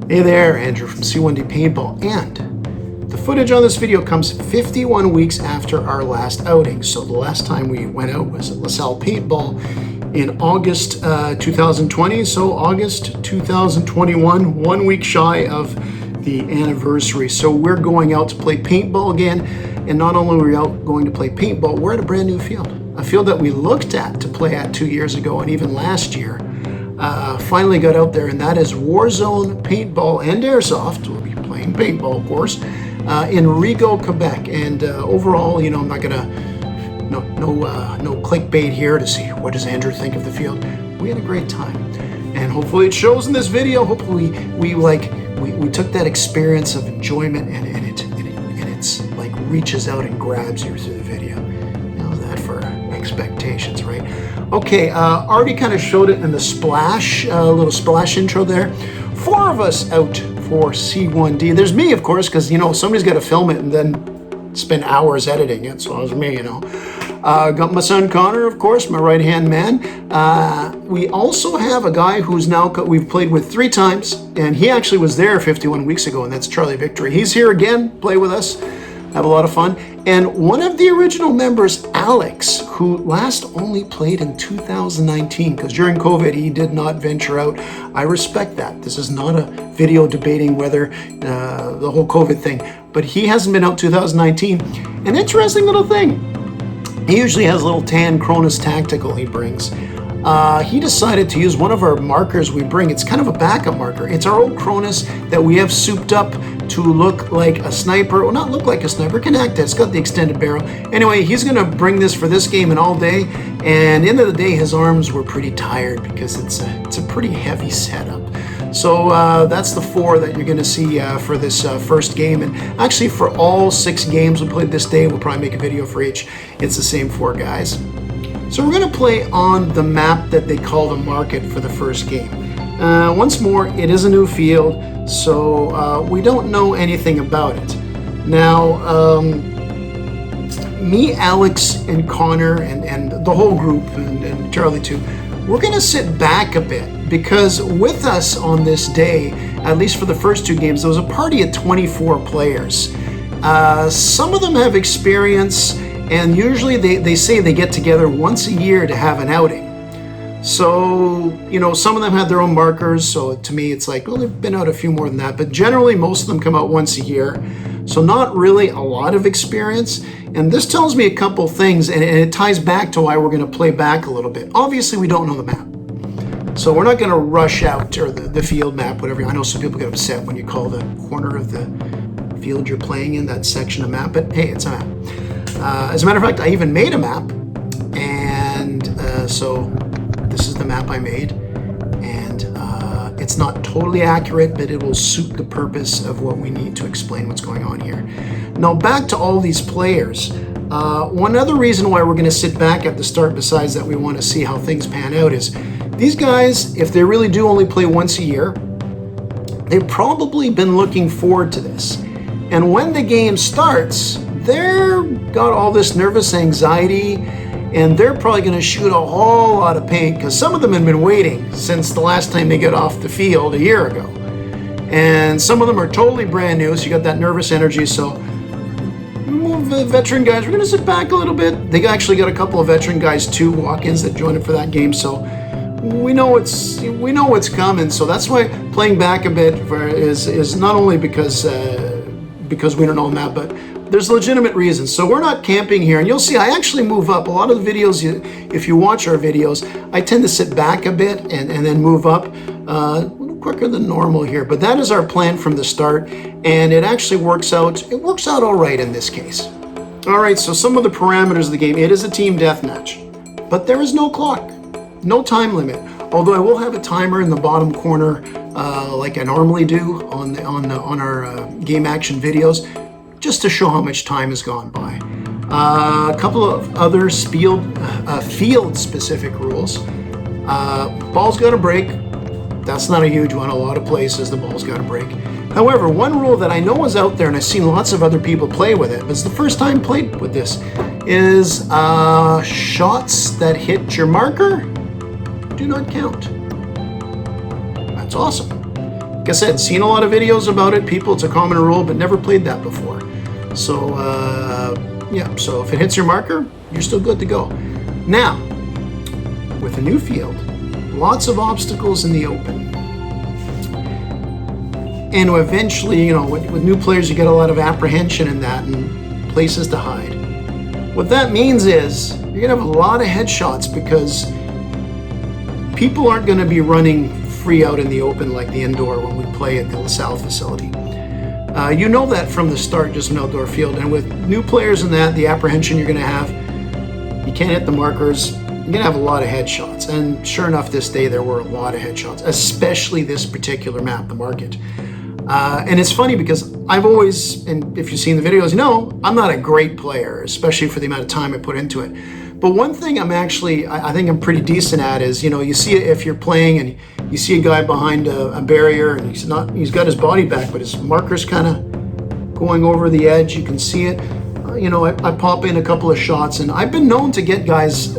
Hey there, Andrew from C1D Paintball, and the footage on this video comes 51 weeks after our last outing. So the last time we went out was at LaSalle Paintball in August 2020, so August 2021, 1 week shy of the anniversary. So we're going out to play paintball again, and not only are we out going to play paintball, we're at a brand new field. A field that we looked at to play at 2 years ago and even last year. Finally got out there, and that is Warzone Paintball and Airsoft. We'll be playing paintball, of course, in Rigaud, Quebec. And overall, you know, I'm not gonna no clickbait here to see what does Andrew think of the field. We had a great time, and hopefully it shows in this video. Hopefully we took that experience of enjoyment and it's like reaches out and grabs you through the video. How's that for expectations, right? Okay, already kind of showed it in the splash, little splash intro there. 4 of us out for C1D. There's me, of course, because, you know, somebody's got to film it and then spend hours editing it, so it was me, you know. Got my son Connor, of course, my right-hand man. We also have a guy who's now, we've played with 3 times, and he actually was there 51 weeks ago, and that's Charlie Victory. He's here again, play with us, have a lot of fun. And one of the original members, Alex, who last only played in 2019, because during COVID he did not venture out. I respect that. This is not a video debating whether the whole COVID thing, but he hasn't been out 2019. An interesting little thing. He usually has a little tan Cronus Tactical he brings. He decided to use one of our markers we bring. It's kind of a backup marker. It's our old Cronus that we have souped up to look like a sniper. Well, not look like a sniper, can act it. It's got the extended barrel. Anyway, he's gonna bring this for this game and all day. And at the end of the day, his arms were pretty tired because it's a pretty heavy setup. So that's the 4 that you're gonna see for this first game. And actually for all 6 games we played this day, we'll probably make a video for each. It's the same 4 guys. So we're gonna play on the map that they call the market for the first game. Once more, it is a new field, so we don't know anything about it. Now, me, Alex, and Connor, and the whole group, and Charlie too, we're gonna sit back a bit, because with us on this day, at least for the first 2 games, there was a party of 24 players. Some of them have experience, and usually they say they get together once a year to have an outing. So, you know, some of them have their own markers, so to me it's like, well, they've been out a few more than that, but generally most of them come out once a year. So not really a lot of experience, and this tells me a couple things, and it ties back to why we're gonna play back a little bit. Obviously we don't know the map, so we're not gonna rush out, or the field map, whatever. I know some people get upset when you call the corner of the field you're playing in that section of map, but hey, it's a map. As a matter of fact, I even made a map, and so this is the map I made, and it's not totally accurate, but it will suit the purpose of what we need to explain what's going on here. Now back to all these players. One other reason why we're going to sit back at the start, besides that we want to see how things pan out, is these guys, if they really do only play once a year, they've probably been looking forward to this. And when the game starts, they're got all this nervous anxiety, and they're probably going to shoot a whole lot of paint, because some of them have been waiting since the last time they got off the field a year ago. And some of them are totally brand new, so you got that nervous energy. So veteran guys, we're going to sit back a little bit. They actually got a couple of veteran guys too, walk-ins, that joined up for that game, so we know what's coming. So that's why playing back a bit is not only because we don't know the map, but there's legitimate reasons. So we're not camping here, and you'll see I actually move up. A lot of the videos, if you watch our videos, I tend to sit back a bit and then move up a little quicker than normal here. But that is our plan from the start, and it actually works out. It works out all right in this case. All right, so some of the parameters of the game. It is a team deathmatch, but there is no clock, no time limit. Although I will have a timer in the bottom corner, like I normally do on our game action videos, just to show how much time has gone by. A couple of other field-specific rules. Ball's got to break. That's not a huge one. A lot of places the ball's got to break. However, one rule that I know is out there, and I've seen lots of other people play with it, but it's the first time played with this, is shots that hit your marker do not count. That's awesome. like I said, seen a lot of videos about it. People, it's a common rule, but never played that before. So yeah, so if it hits your marker, you're still good to go. Now, with a new field, lots of obstacles in the open. And eventually, you know, with new players, you get a lot of apprehension in that and places to hide. What that means is you're gonna have a lot of headshots because people aren't gonna be running free out in the open like the indoor when we play at the LaSalle facility. You know that from the start, just an outdoor field. And with new players in that, the apprehension you're gonna have, you can't hit the markers, you're gonna have a lot of headshots. And sure enough, this day there were a lot of headshots, especially this particular map, the market. And it's funny because I've always, and if you've seen the videos, you know, I'm not a great player, especially for the amount of time I put into it. But one thing I'm actually, I think I'm pretty decent at is, you know, you see it if you're playing and you see a guy behind a barrier and he's got his body back, but his marker's kind of going over the edge. You can see it. You know, I pop in a couple of shots, and I've been known to get guys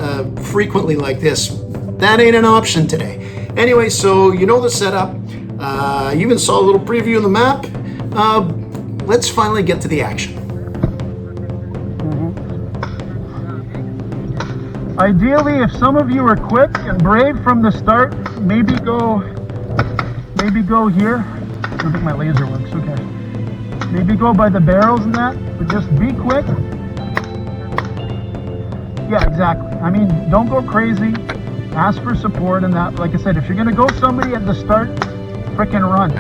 frequently like this. That ain't an option today. Anyway, so you know the setup. You even saw a little preview of the map. Let's finally get to the action. Ideally, if some of you are quick and brave from the start, maybe go here. I don't think my laser works, okay. Maybe go by the barrels and that, but just be quick. Yeah, exactly. I mean, don't go crazy. Ask for support and that. Like I said, if you're gonna go somebody at the start, frickin' run.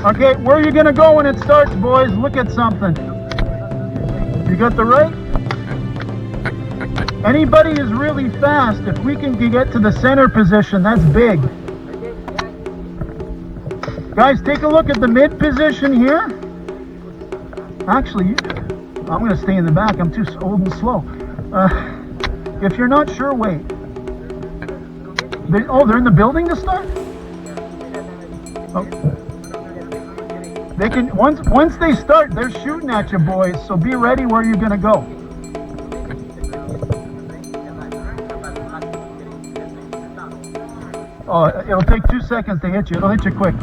Okay, where are you gonna go when it starts, boys? Look at something. You got the right? Anybody is really fast. If we can get to the center position, that's big. Guys, take a look at the mid position here. Actually, I'm gonna stay in the back. I'm too old and slow. If you're not sure, wait. They're in the building to start? Oh. They can once they start, they're shooting at you, boys. So be ready where you're gonna go. Oh, it'll take 2 seconds to hit you. It'll hit you quick.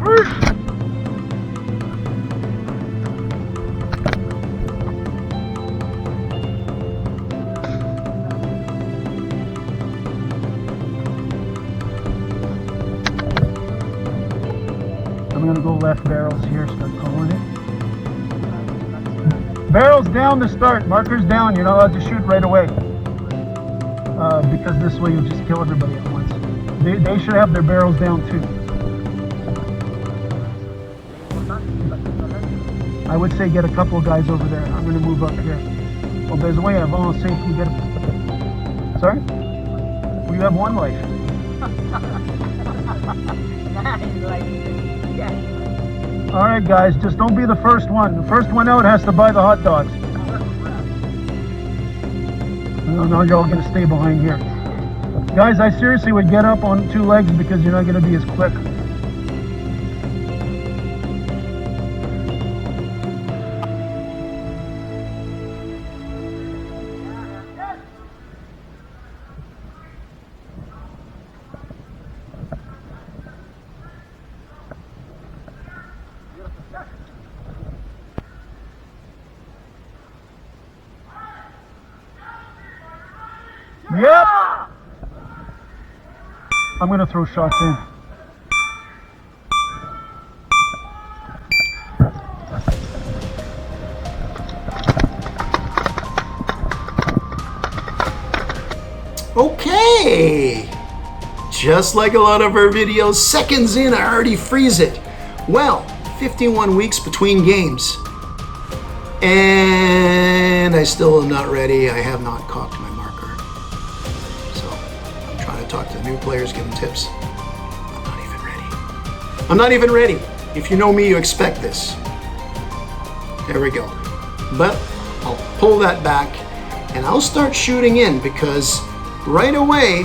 I'm gonna go left barrels here, start calling it. Barrels down to start, markers down. You're not allowed to shoot right away. Because this way you'll just kill everybody at once. They should have their barrels down too. I would say get a couple of guys over there. I'm gonna move up here. Well, there's a way I want to say if we get a... Sorry? We have one life. Alright guys, just don't be the first one. The first one out has to buy the hot dogs. No, you're all going to stay behind here. Guys, I seriously would get up on 2 legs because you're not going to be as quick. Yep! I'm gonna throw shots in. Okay! Just like a lot of our videos, seconds in, I already freeze it. Well, 51 weeks between games. And I still am not ready. I have not cocked my marker. So I'm trying to talk to the new players, give them tips. I'm not even ready. I'm not even ready. If you know me, you expect this. There we go. But I'll pull that back and I'll start shooting in because right away,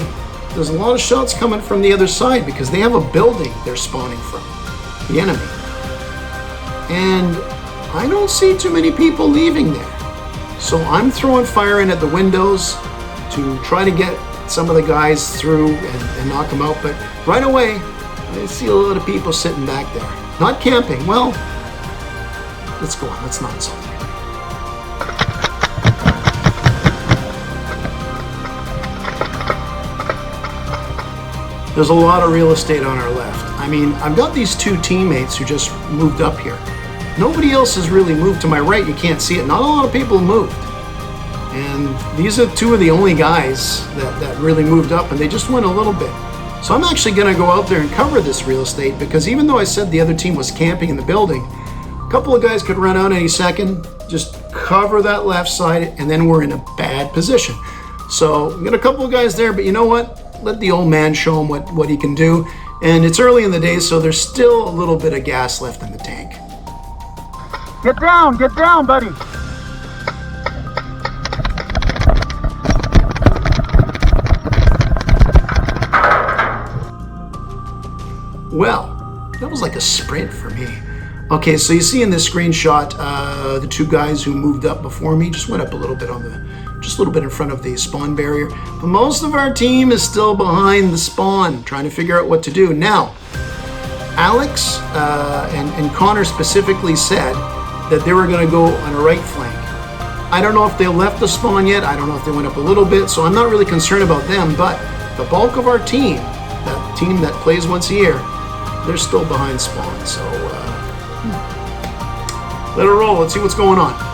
there's a lot of shots coming from the other side because they have a building they're spawning from, the enemy. And I don't see too many people leaving there. So I'm throwing fire in at the windows to try to get some of the guys through and knock them out, but right away, I see a lot of people sitting back there. Not camping. Well, let's go on. Let's not insult you. There's a lot of real estate on our left. I mean, I've got these two teammates who just moved up here. Nobody else has really moved to my right. You can't see it. Not a lot of people moved. And these are two of the only guys that really moved up, and they just went a little bit. So I'm actually going to go out there and cover this real estate, because even though I said the other team was camping in the building, a couple of guys could run out any second, just cover that left side, and then we're in a bad position. So we got a couple of guys there, but you know what? Let the old man show him what he can do. And it's early in the day, so there's still a little bit of gas left in the tank. Get down, buddy. Well, that was like a sprint for me. Okay, so you see in this screenshot, the two guys who moved up before me just went up a little bit just a little bit in front of the spawn barrier. But most of our team is still behind the spawn, trying to figure out what to do. Now, Alex and Connor specifically said that they were going to go on a right flank. I don't know if they left the spawn yet. I don't know if they went up a little bit, so I'm not really concerned about them. But the bulk of our team, that team that plays once a year, they're still behind spawn. So let it roll. Let's see what's going on.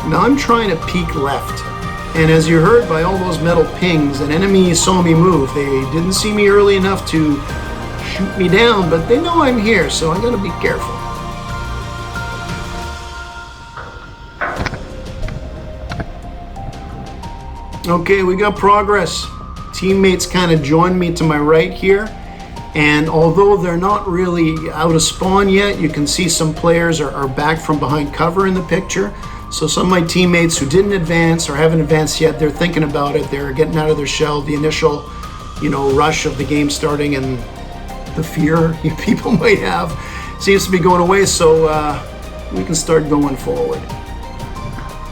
Now I'm trying to peek left, and as you heard by all those metal pings, an enemy saw me move. They didn't see me early enough to shoot me down, but they know I'm here, so I gotta be careful. Okay, we got progress. Teammates kind of joined me to my right here, and although they're not really out of spawn yet, you can see some players are back from behind cover in the picture. So some of my teammates who didn't advance or haven't advanced yet, they're thinking about it. They're getting out of their shell. The initial, rush of the game starting and the fear people might have seems to be going away. So we can start going forward.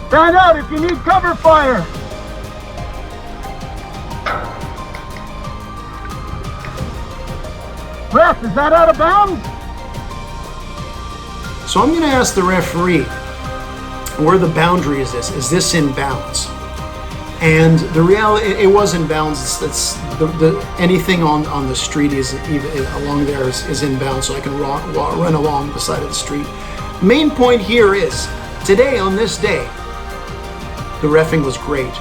Stand out if you need cover fire. Ref, is that out of bounds? So I'm going to ask the referee, where the boundary is this? Is this in bounds? And the reality, it was in bounds. It's anything on the street is even along there is in bounds, so I can run along the side of the street. The main point here is today, on this day, the reffing was great.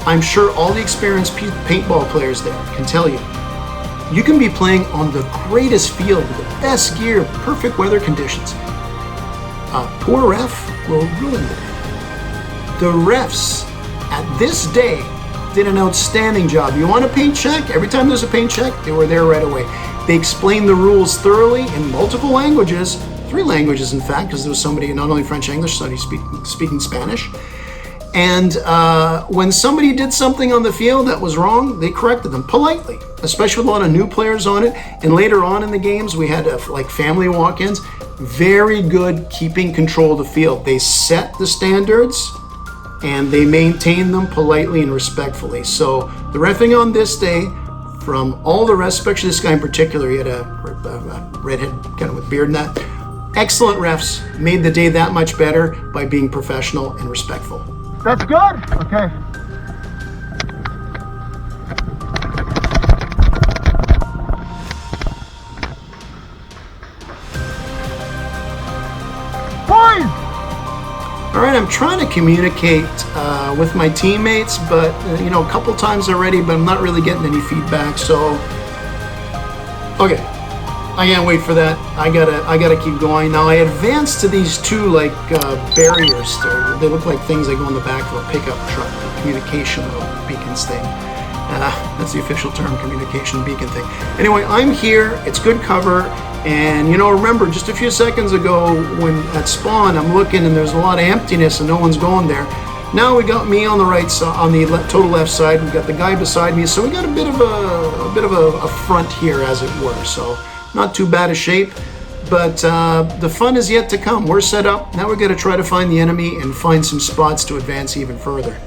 I'm sure all the experienced paintball players there can tell you, you can be playing on the greatest field with the best gear, perfect weather conditions. A poor ref will ruin the day. The refs at this day did an outstanding job. You want a paint check? Every time there's a paint check, they were there right away. They explained the rules thoroughly in multiple languages, 3 languages in fact, because there was somebody, not only French, English, somebody speaking Spanish. And when somebody did something on the field that was wrong, they corrected them politely, especially with a lot of new players on it. And later on in the games, we had like family walk-ins. Very good keeping control of the field. They set the standards and they maintained them politely and respectfully. So the reffing on this day, from all the rest, especially this guy in particular, he had a redhead kind of with beard and that. Excellent refs, made the day that much better by being professional and respectful. That's good. Okay. Boys! All right, I'm trying to communicate with my teammates, but a couple times already, but I'm not really getting any feedback. So, okay, I can't wait for that. I gotta keep going. Now I advanced to these two barriers. They look like things that go on the back of a pickup truck, the communication beacons thing. That's the official term, communication beacon thing. Anyway, I'm here. It's good cover. And remember, just a few seconds ago, when at spawn, I'm looking and there's a lot of emptiness and no one's going there. Now we got me on the right side, on the total left side. We got the guy beside me, so we got a bit of a front here, as it were. So not too bad a shape, but the fun is yet to come. We're set up. Now we're going to try to find the enemy and find some spots to advance even further.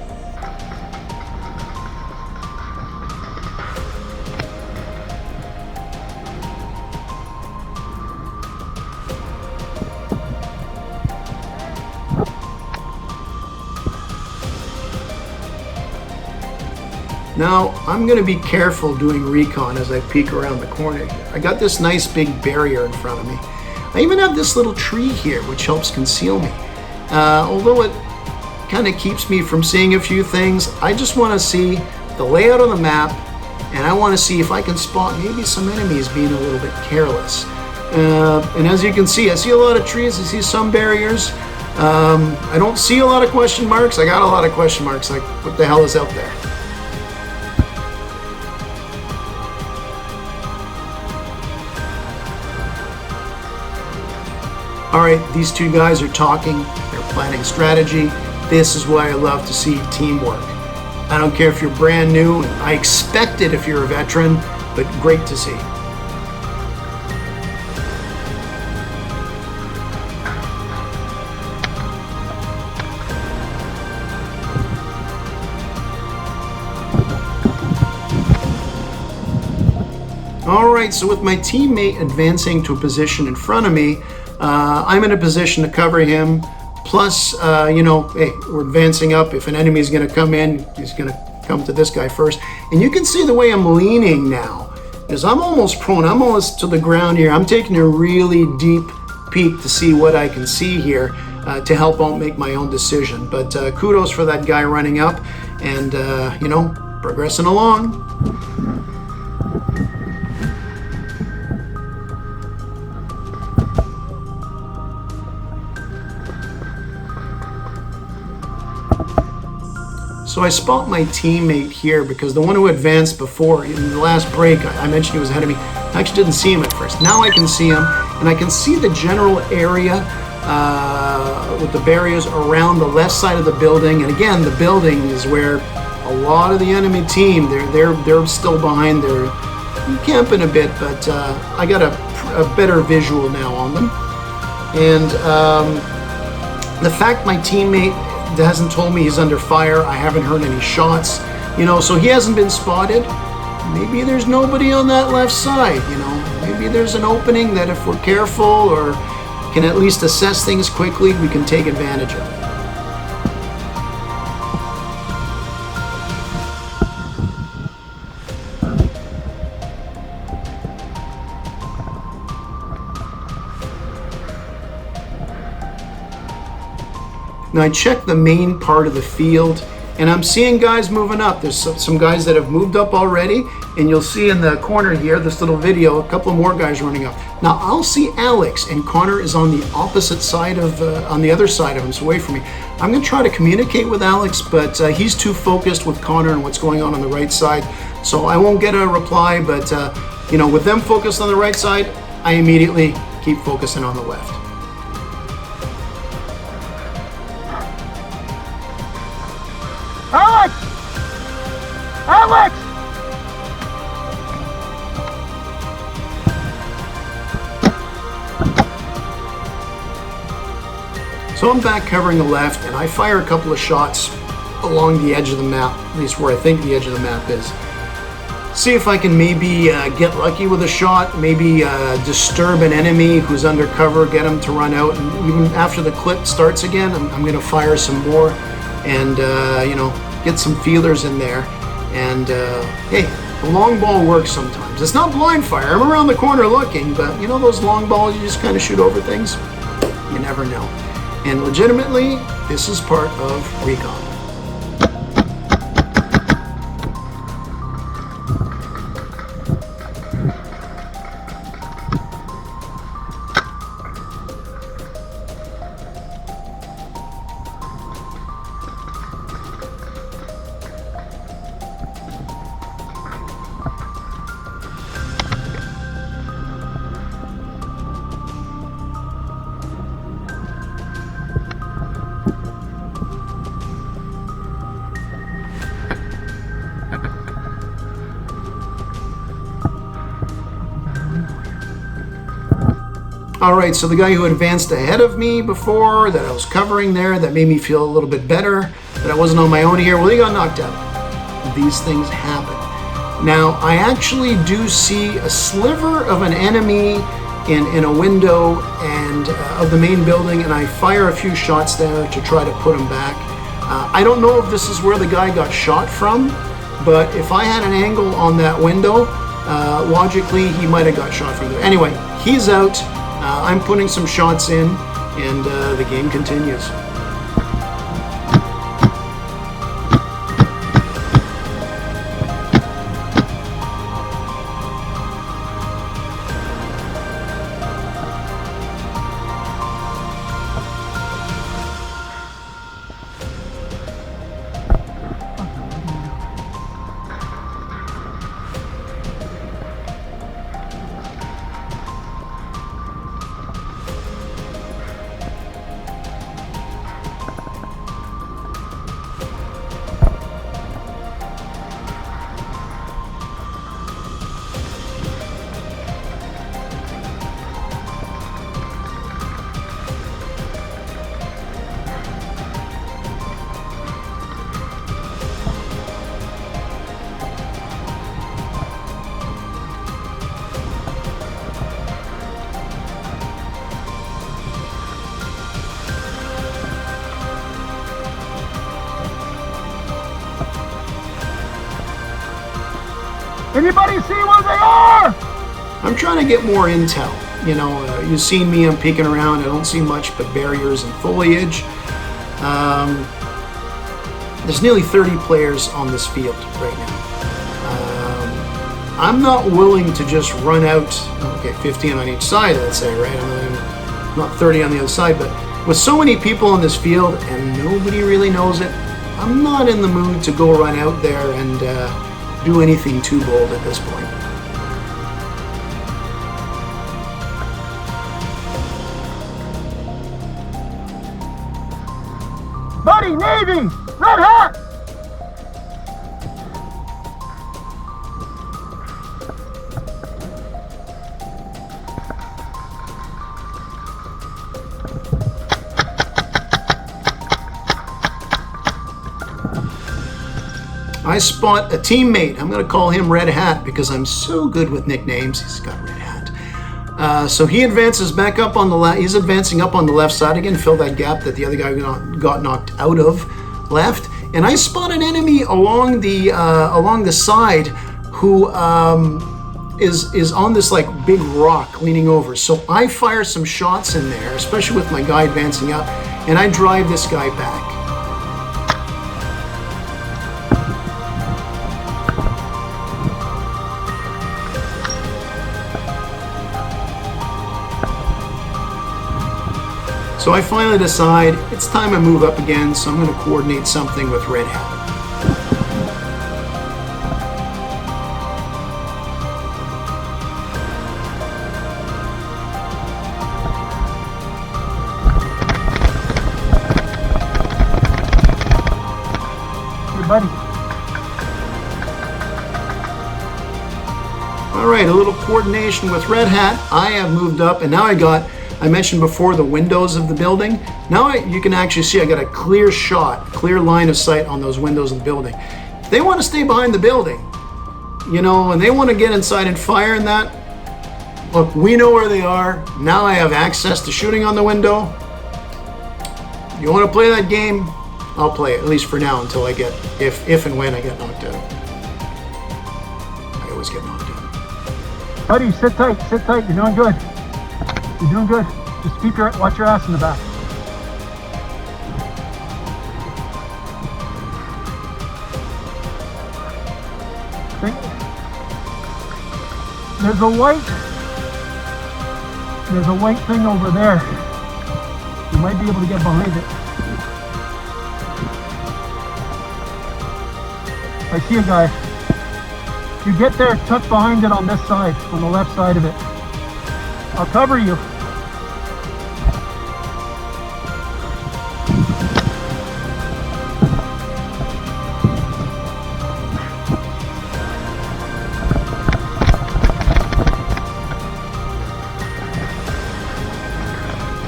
Now, I'm going to be careful doing recon as I peek around the corner. I got this nice big barrier in front of me. I even have this little tree here, which helps conceal me. Although it kind of keeps me from seeing a few things, I just want to see the layout of the map, and I want to see if I can spot maybe some enemies being a little bit careless. And as you can see, I see a lot of trees, I see some barriers. I don't see a lot of question marks. I got a lot of question marks, like what the hell is out there? All right, these two guys are talking, they're planning strategy. This is why I love to see teamwork. I don't care if you're brand new, I expect it if you're a veteran, but great to see. All right, so with my teammate advancing to a position in front of me, I'm in a position to cover him. Plus, you know, hey, we're advancing up. If an enemy is going to come in, he's going to come to this guy first. And you can see the way I'm leaning now, is I'm almost prone. I'm almost to the ground here. I'm taking a really deep peek to see what I can see here to help out make my own decision. But kudos for that guy running up and, you know, progressing along. So I spot my teammate here because the one who advanced before, in the last break, I mentioned he was ahead of me. I actually didn't see him at first. Now I can see him, and I can see the general area with the barriers around the left side of the building. And again, the building is where a lot of the enemy team, they're still behind. They're camping a bit, but I got a better visual now on them. And the fact my teammate hasn't told me he's under fire, I haven't heard any shots, you know, so he hasn't been spotted. Maybe there's nobody on that left side, you know, maybe there's an opening that if we're careful or can at least assess things quickly, we can take advantage of it. Now I checked the main part of the field and I'm seeing guys moving up. There's some guys that have moved up already, and you'll see in the corner here, this little video, a couple more guys running up. Now I'll see Alex, and Connor is on the opposite side of, on the other side of him, so away from me. I'm gonna try to communicate with Alex, but he's too focused with Connor and what's going on the right side. So I won't get a reply, but you know, with them focused on the right side, I immediately keep focusing on the left. Alex! Alex! So I'm back covering the left, and I fire a couple of shots along the edge of the map, at least where I think the edge of the map is. See if I can maybe get lucky with a shot, maybe disturb an enemy who's under cover, get him to run out, and even after the clip starts again, I'm going to fire some more and, you know, get some feelers in there. And, hey, the long ball works sometimes. It's not blind fire. I'm around the corner looking, but, you know, those long balls, you just kind of shoot over things. You never know. And legitimately, this is part of recon. All right, so the guy who advanced ahead of me before, that I was covering there, that made me feel a little bit better, that I wasn't on my own here, well, he got knocked out. These things happen. Now, I actually do see a sliver of an enemy in a window and of the main building, and I fire a few shots there to try to put him back. I don't know if this is where the guy got shot from, but if I had an angle on that window, logically he might have got shot from there. Anyway, he's out. I'm putting some shots in, and the game continues. Anybody see where they are? I'm trying to get more intel. You know, you've seen me, I'm peeking around. I don't see much but barriers and foliage. There's nearly 30 players on this field right now. I'm not willing to just run out, okay, 15 on each side, let's say, right? I'm not 30 on the other side, but with so many people on this field and nobody really knows it, I'm not in the mood to go run out there and do anything too bold at this point. Buddy, Navy! Red hat! I spot a teammate. I'm going to call him Red Hat because I'm so good with nicknames. He's got Red Hat. So he advances back up on the left. He's advancing up on the left side again, fill that gap that the other guy got knocked out of left. And I spot an enemy along the side who is on this like big rock leaning over. So I fire some shots in there, especially with my guy advancing up, and I drive this guy back. So I finally decide it's time I move up again, so I'm going to coordinate something with Red Hat. Hey, buddy. All right, a little coordination with Red Hat. I have moved up, and now I mentioned before the windows of the building. Now you can actually see I got a clear shot, clear line of sight on those windows of the building. If they want to stay behind the building, you know, and they want to get inside and fire in that, look, we know where they are. Now I have access to shooting on the window. You want to play that game? I'll play it, at least for now, until I get, if and when I get knocked out. I always get knocked out. Buddy, sit tight, you're doing good. You're doing good. Just watch your ass in the back. There's a white thing over there. You might be able to get behind it. I see a guy. You get there, tuck behind it on this side, on the left side of it. I'll cover you.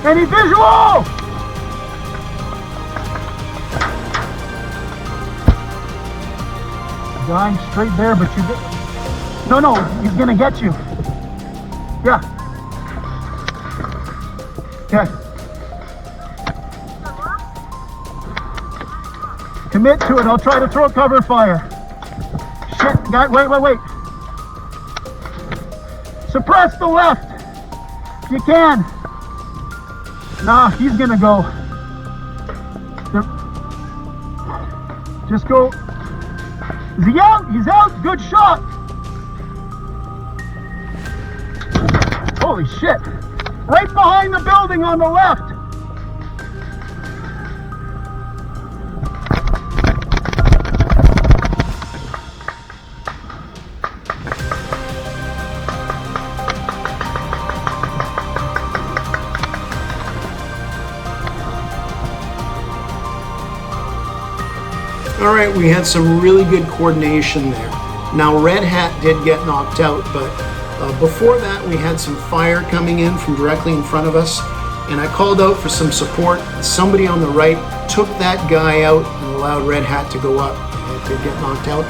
Any visual? Going straight there, but you get... No, he's gonna get you. Yeah. Okay. Commit to it. I'll try to throw cover fire. Shit, guy, wait. Suppress the left. If you can. Nah, he's gonna go. Just go. Is he out? He's out. Good shot. Holy shit. Right behind the building on the left. All right, we had some really good coordination there. Now, Red Hat did get knocked out, but before that, we had some fire coming in from directly in front of us, and I called out for some support. Somebody on the right took that guy out and allowed Red Hat to go up. It did get knocked out,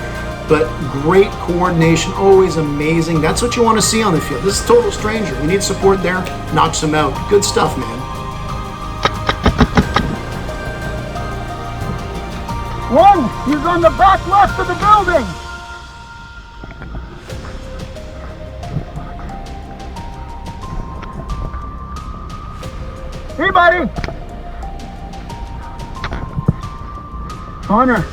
but great coordination, always amazing. That's what you want to see on the field. This is a total stranger. We need support there, knocks him out. Good stuff, man. One, he's on the back left of the building. Hey, buddy. Connor.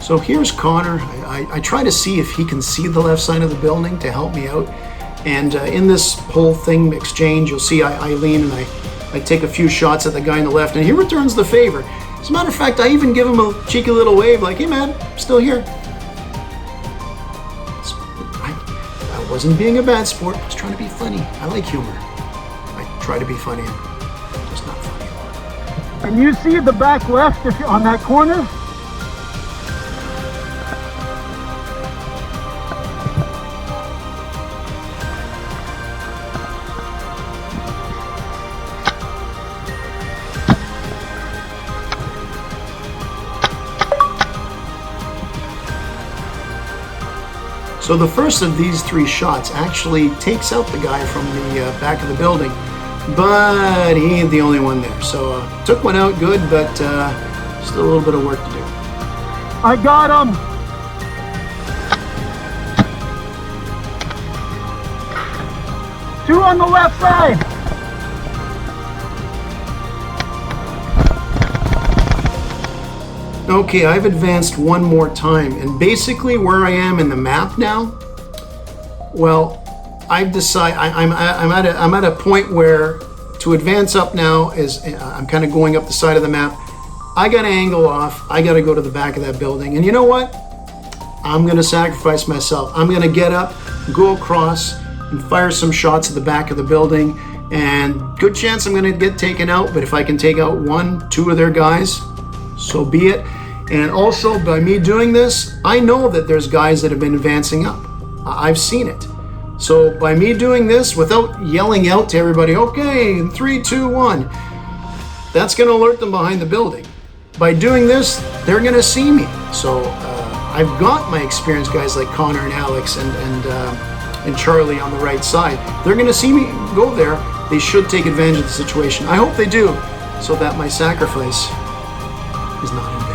So here's Connor. I try to see if he can see the left side of the building to help me out. And in this whole thing exchange, you'll see I lean and I take a few shots at the guy on the left, and he returns the favor. As a matter of fact, I even give him a cheeky little wave like, hey man, I'm still here. I wasn't being a bad sport. I was trying to be funny. I like humor. I try to be funny. I'm just not funny. And you see the back left if you're on that corner? So the first of these three shots actually takes out the guy from the back of the building, but he ain't the only one there. So took one out good, but still a little bit of work to do. I got him. Two on the left side. Okay, I've advanced one more time, and basically where I am in the map now, well, I've decided I'm at a point where to advance up now is I'm kind of going up the side of the map. I got to angle off. I got to go to the back of that building, and you know what? I'm going to sacrifice myself. I'm going to get up, go across, and fire some shots at the back of the building, and good chance I'm going to get taken out. But if I can take out one, two of their guys, so be it. And also, by me doing this, I know that there's guys that have been advancing up. I've seen it. So by me doing this, without yelling out to everybody, okay, in 3, 2, 1, that's going to alert them behind the building. By doing this, they're going to see me. So I've got my experienced guys like Connor and Alex and Charlie on the right side. They're going to see me go there. They should take advantage of the situation. I hope they do, so that my sacrifice is not in vain.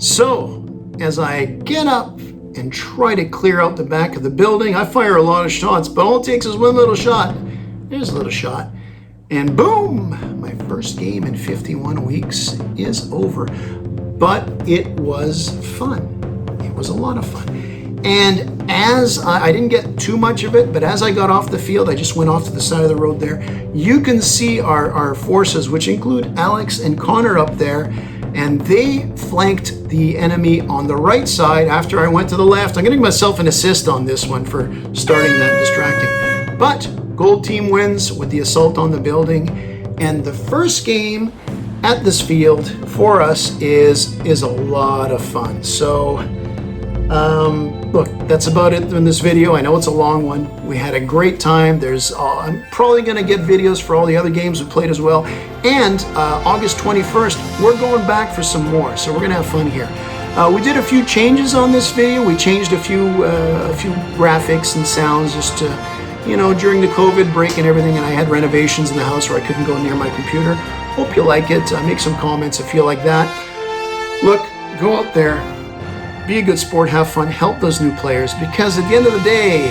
So, as I get up and try to clear out the back of the building, I fire a lot of shots, but all it takes is one little shot. There's a little shot. And boom! My first game in 51 weeks is over. But it was fun. It was a lot of fun. And as I didn't get too much of it, but as I got off the field, I just went off to the side of the road there. You can see our forces, which include Alex and Connor up there, and they flanked the enemy on the right side after I went to the left. I'm getting myself an assist on this one for starting that distracting. But gold team wins with the assault on the building. And the first game at this field for us is a lot of fun. So look, that's about it in this video. I know it's a long one. We had a great time. I'm probably going to get videos for all the other games we played as well. And August 21st, we're going back for some more. So we're going to have fun here. We did a few changes on this video. We changed a few graphics and sounds just to, during the COVID break and everything, and I had renovations in the house where I couldn't go near my computer. Hope you like it. Make some comments if you like that. Look, go out there, be a good sport, have fun, help those new players, because at the end of the day,